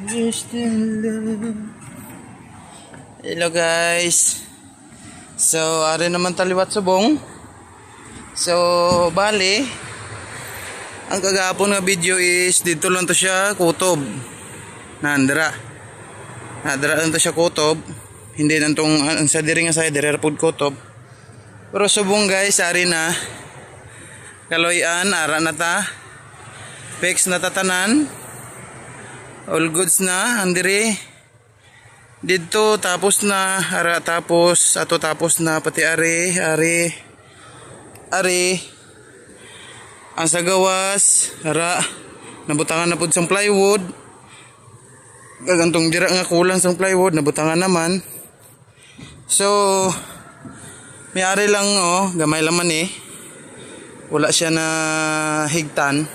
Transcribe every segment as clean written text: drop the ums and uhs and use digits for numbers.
You're still love. Hello guys. So, ari naman taliwat subong. So, bali ang kagapon nga video is dito lang to siya kutob. Nandra. Nadra lang to siya kutob. Hindi nantong sa diri nga sa diri pod kutob. Pero subong guys, ari na. Kaloyan ara na ta. Fix na tatanan. All goods na andiri. Dito tapos na ara tapos ato tapos na pati ari ang sa gawas ara nabutangan na pud sang plywood. Gagantong dira nga kulang sang plywood nabutangan naman. So may ari lang gamay laman wala siya na higtan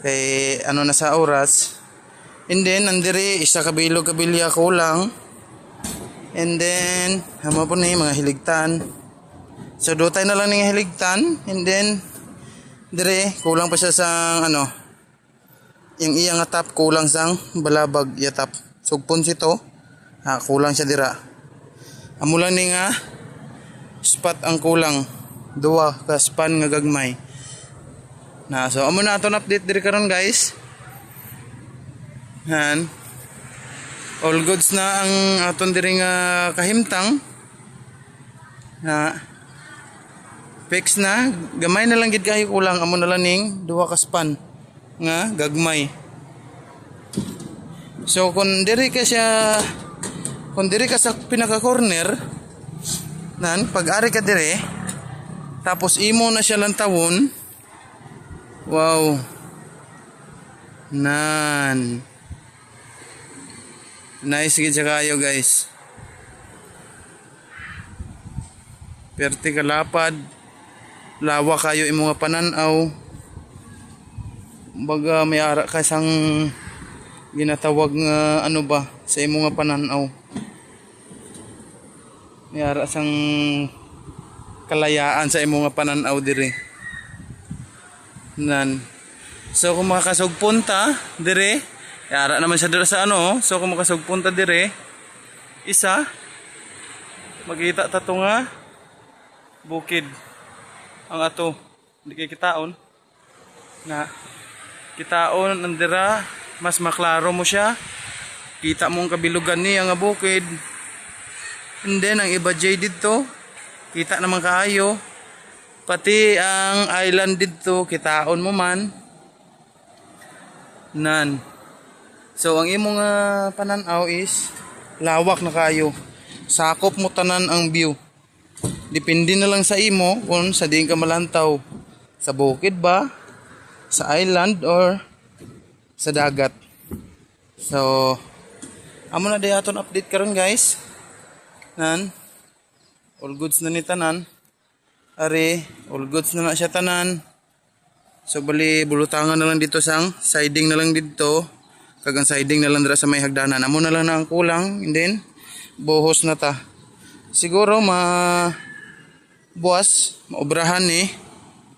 kay ano na sa oras. And then andiri isa kabilog kabilya kulang. And then hama po ni mga hiligtan. So dutay na lang ning hiligtan. And then dire kulang pa siya sang yung iyang atap kulang sang balabag yatap. Sugpon sito. Kulang siya dira. Amo lang ni nga spot ang kulang. Duwa ka span nga gagmay. So amo na aton update diri karon guys. Han. All goods na ang aton diri nga kahimtang. Fix na, gamay na lang gid kayo kulang amo na lang ning duha ka span nga gagmay. So kung diri ka sa pinaka corner nan pag-ari ka dire tapos imo na siya lang tawon. Wow. Nan. Nice gid siya kayo guys. Perti kalapad. Lawa kayo imo nga pananaw. Baga may ara ka sang ginatawag nga sa imo nga pananaw. May ara sang kalayaan sa imo nga pananaw diri. Nan. So kung makasugpunta dire ara naman siya dira sa so kung makasugpunta dire isa makita tato nga bukid ang ato hindi kay kitaon na kitaon andira mas maklaro mo siya kita mo ang kabilugan niya nga bukid and then ang iba jay dito kita naman kaayo pati ang island dito kitaon mo man nan. So ang imong pananaw is lawak na kayo. Sakop mo tanan ang view. Depende na lang sa imo kung sa diin ka malantaw. Sa bukid ba, sa island or sa dagat. So amo na dayaton update karon guys. Nan. All goods na ni tanan. Ari, all goods na siya tanan. So bali bulutangan na lang dito sang siding na lang dito. Kagang siding na lang dira sa may hagdanan. Amo na lang na ang kulang and then buhos na ta. Siguro buwas, maobrahan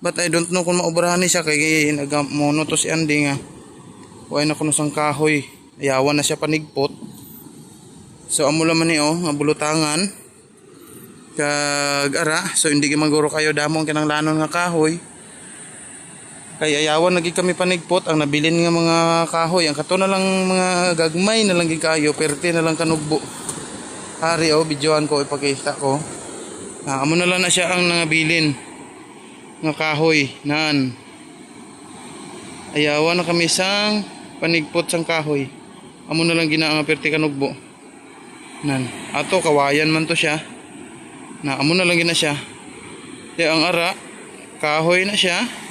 but I don't know kung maobrahan siya kay nagamono to si Andy nga. Kuha na kuno sang kahoy. Ayawan na siya panigpot. So amo laman nga bulutangan. Kag ara, so hindi maguro kayo damong kanang lanon nga kahoy. Kay ayawan lagi kami panigpot ang nabilin nga mga kahoy ang kato na lang mga gagmay na lang kayo perte na lang kanugbo. Hari videoan ko ipakita ko. Amo na lang na siya ang nabilin nga kahoy nan. Ayawan na kami sang panigpot sang kahoy. Amo na lang gina nga perte kanugbo. Nan. Ato kawayan man to siya. Amo na lang gina siya. Kaya ang ara kahoy na siya.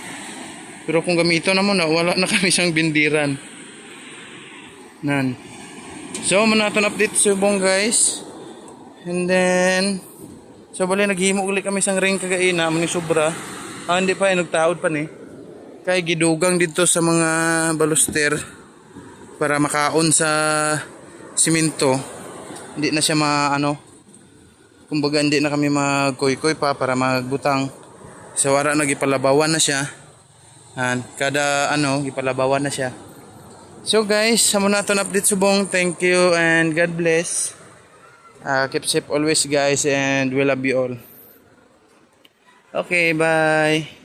Pero kung gamito na mo na, wala na kami siyang bindiran. Nan. So, manaton update subong guys. And then, so bali naghimo ulit kami sang ring kagaina, mani sobra. Hindi pa, nagtaod pa ni. Kay gidugang dito sa mga baluster para makaon sa simento. Hindi na siya kumbaga hindi na kami magkoy-koy pa para magbutang. So, wala nagipalabawan na siya. Kada gipalabawan na siya. So guys, sa muna ito update subong. Thank you and God bless. Keep safe always guys and we love you all. Okay, bye.